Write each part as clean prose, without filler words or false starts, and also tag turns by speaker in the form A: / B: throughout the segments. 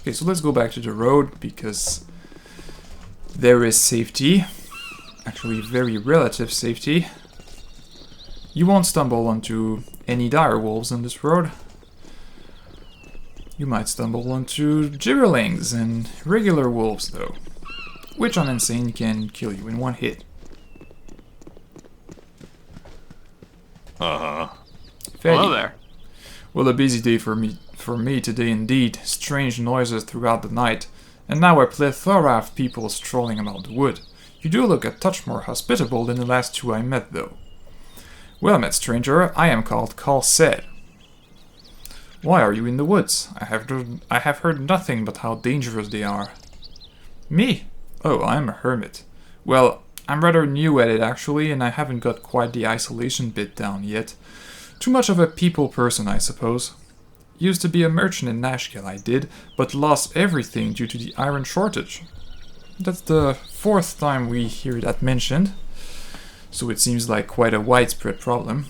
A: Okay, so let's go back to the road, because there is safety. Actually, very relative safety. You won't stumble onto any dire wolves on this road. You might stumble onto gibberlings and regular wolves, though. Which on insane can kill you in one hit.
B: Uh-huh.
C: Hello there.
A: Well, a busy day for me today indeed. Strange noises throughout the night, and now a plethora of people strolling about the wood. You do look a touch more hospitable than the last two I met, though. Well met, stranger. I am called Said. Why are you in the woods? I have heard nothing but how dangerous they are. Me? Oh, I'm a hermit. Well, I'm rather new at it actually, and I haven't got quite the isolation bit down yet. Too much of a people person, I suppose. Used to be a merchant in Nashkel, I did, but lost everything due to the iron shortage. That's the fourth time we hear that mentioned, so it seems like quite a widespread problem.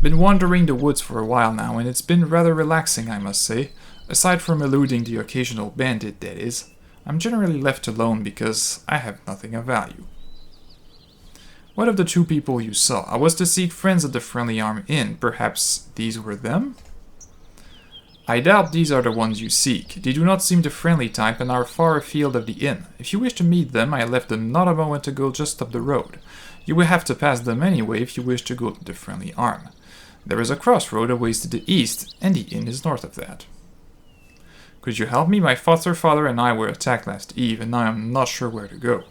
A: Been wandering the woods for a while now, and it's been rather relaxing, I must say. Aside from eluding the occasional bandit, that is. I'm generally left alone because I have nothing of value. What of the two people you saw? I was to seek friends at the Friendly Arm Inn. Perhaps these were them? I doubt these are the ones you seek. They do not seem the friendly type and are far afield of the inn. If you wish to meet them, I left them not a moment ago just up the road. You will have to pass them anyway if you wish to go to the Friendly Arm. There is a crossroad a ways to the east, and the inn is north of that. Could you help me? My foster father and I were attacked last eve, and I am not sure where to go.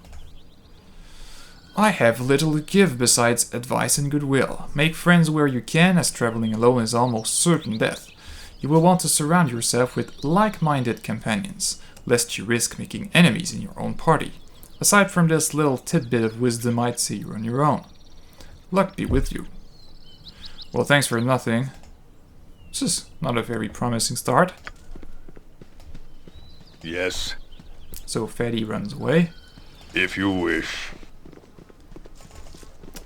A: I have little to give besides advice and goodwill. Make friends where you can, as traveling alone is almost certain death. You will want to surround yourself with like-minded companions, lest you risk making enemies in your own party. Aside from this little tidbit of wisdom, I'd say you're on your own. Luck be with you. Well, thanks for nothing. This is not a very promising start.
B: Yes.
A: So Fatty runs away.
B: If you wish.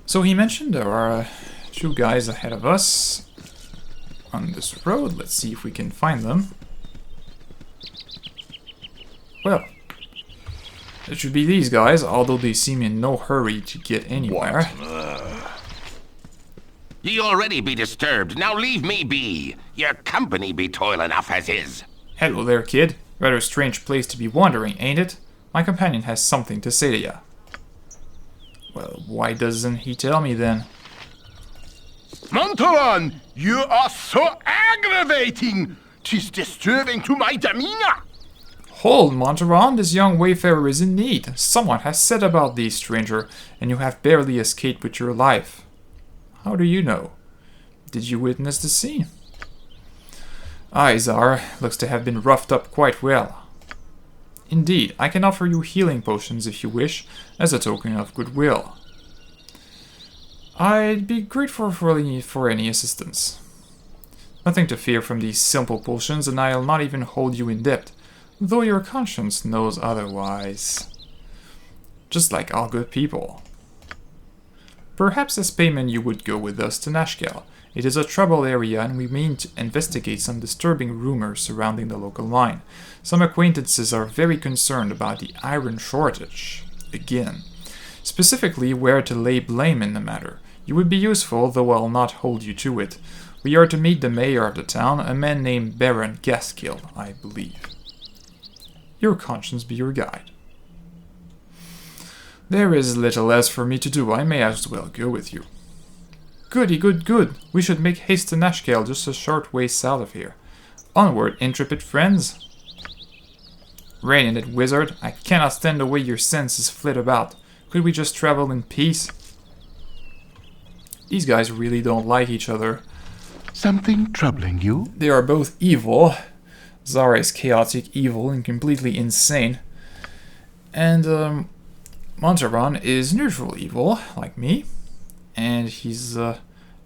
A: So he mentioned there are two guys ahead of us on this road. Let's see if we can find them. Well, it should be these guys, although they seem in no hurry to get anywhere.
D: Ye already be disturbed, now leave me be. Your company be toil enough as is.
A: Hello there, kid. Rather strange place to be wandering, ain't it? My companion has something to say to ya. Well, why doesn't he tell me then?
E: Montalon, you are so aggravating! 'Tis disturbing to my demeanor!
A: Hold, Monteron, this young wayfarer is in need. Someone has said about thee, stranger, and you have barely escaped with your life. How do you know? Did you witness the scene? Aye, Czar, looks to have been roughed up quite well. Indeed, I can offer you healing potions if you wish, as a token of goodwill. I'd be grateful for any assistance. Nothing to fear from these simple potions, and I'll not even hold you in debt, though your conscience knows otherwise. Just like all good people. Perhaps as payment you would go with us to Nashkel. It is a troubled area, and we mean to investigate some disturbing rumors surrounding the local line. Some acquaintances are very concerned about the iron shortage. Again. Specifically, where to lay blame in the matter. You would be useful, though I'll not hold you to it. We are to meet the mayor of the town, a man named Baron Gaskill, I believe. Your conscience be your guide. There is little else for me to do. I may as well go with you. Goody, good. We should make haste to Nashkel, just a short way south of here. Onward, intrepid friends. Rein in it, wizard. I cannot stand the way your senses flit about. Could we just travel in peace? These guys really don't like each other.
E: Something troubling you?
A: They are both evil. Zara is chaotic evil and completely insane. And, Monteron is neutral evil, like me. And he's a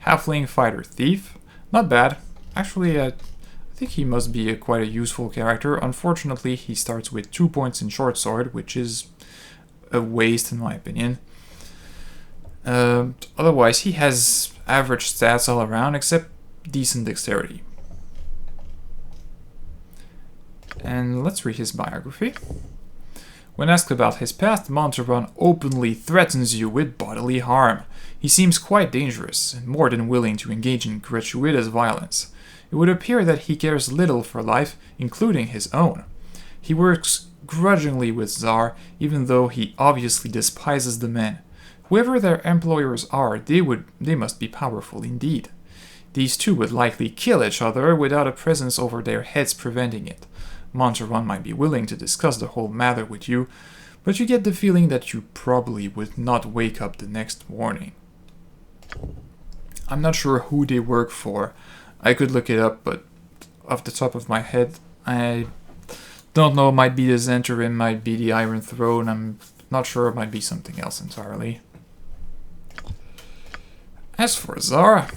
A: halfling fighter thief. Not bad. Actually, I think he must be quite a useful character. Unfortunately, he starts with 2 points in short sword, which is a waste in my opinion. Otherwise, he has average stats all around, except decent dexterity. And let's read his biography. When asked about his past, Monteron openly threatens you with bodily harm. He seems quite dangerous, and more than willing to engage in gratuitous violence. It would appear that he cares little for life, including his own. He works grudgingly with Tsar, even though he obviously despises the men. Whoever their employers are, they must be powerful indeed. These two would likely kill each other without a presence over their heads preventing it. Monteron might be willing to discuss the whole matter with you, but you get the feeling that you probably would not wake up the next morning. I'm not sure who they work for. I could look it up, but off the top of my head, I don't know. It might be the Zentarim, might be the Iron Throne. I'm not sure. It might be something else entirely. As for Zara,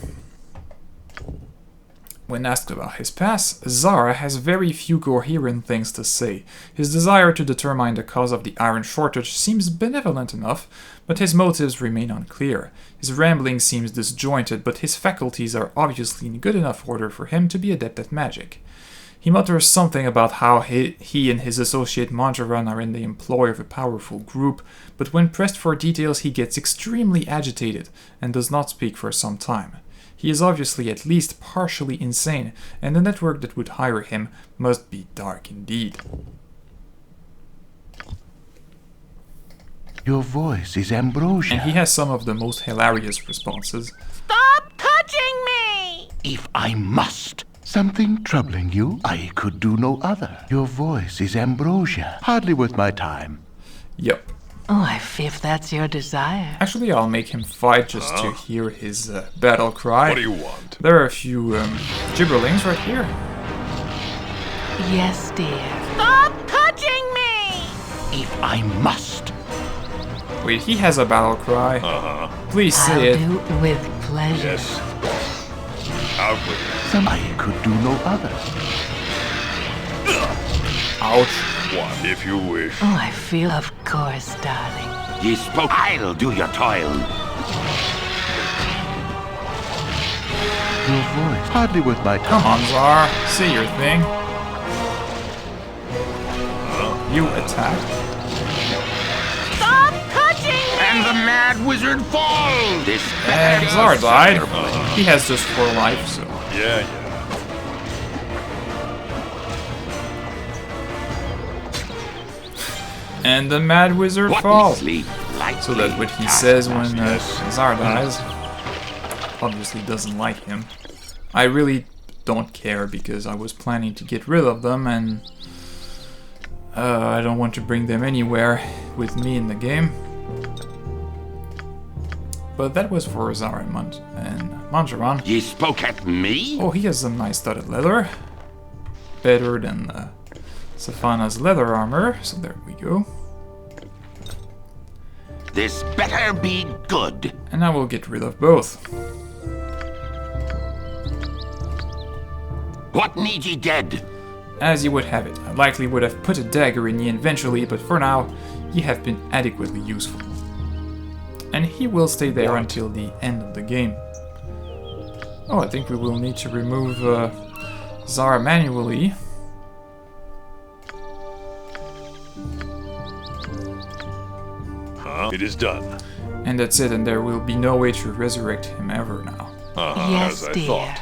A: when asked about his past, Zara has very few coherent things to say. His desire to determine the cause of the iron shortage seems benevolent enough, but his motives remain unclear. His rambling seems disjointed, but his faculties are obviously in good enough order for him to be adept at magic. He mutters something about how he and his associate Monteron are in the employ of a powerful group, but when pressed for details he gets extremely agitated and does not speak for some time. He is obviously at least partially insane, and the network that would hire him must be dark indeed.
C: Your voice is ambrosia.
A: And he has some of the most hilarious responses.
F: Stop touching me!
C: If I must. Something troubling you? I could do no other. Your voice is ambrosia. Hardly worth my time.
A: Yep.
F: Oh, I fear if that's your desire.
A: Actually, I'll make him fight just to hear his battle cry.
B: What do you want?
A: There are a few gibberlings right here.
F: Yes, dear. Stop touching me!
C: If I must.
A: Wait, he has a battle cry. Please
F: I'll
A: say it.
F: do it with pleasure.
B: Yes. Out with it.
C: Some I could do no other.
A: Ouch.
B: What? If you wish.
F: Oh, I feel, of course, darling.
D: Ye spoke. I'll do your toil.
C: Your voice. Hardly worth my
A: Come
C: time.
A: on, Zar. Say your thing. You attack.
F: Stop touching me!
D: And the mad wizard falls. This
A: And Zar died. He has just 4 life, so...
B: Yeah.
A: And the mad wizard
D: What
A: falls.
D: sleep lightly,
A: So that's what he says when
B: Yes.
A: Zar dies. Obviously doesn't like him. I really don't care because I was planning to get rid of them and I don't want to bring them anywhere with me in the game. But that was for Zara and Monteron.
D: Ye spoke at me?
A: Oh, he has some nice studded leather. Better than Safana's leather armor, so there we go.
D: This better be good.
A: And now we'll get rid of both.
D: What need ye dead?
A: As you would have it, I likely would have put a dagger in ye eventually, but for now, ye have been adequately useful. And he will stay there until the end of the game. Oh, I think we will need to remove Zara manually.
B: It is done.
A: And that's it, and there will be no way to resurrect him ever now.
F: Yes,
B: As I
F: dear.
B: thought.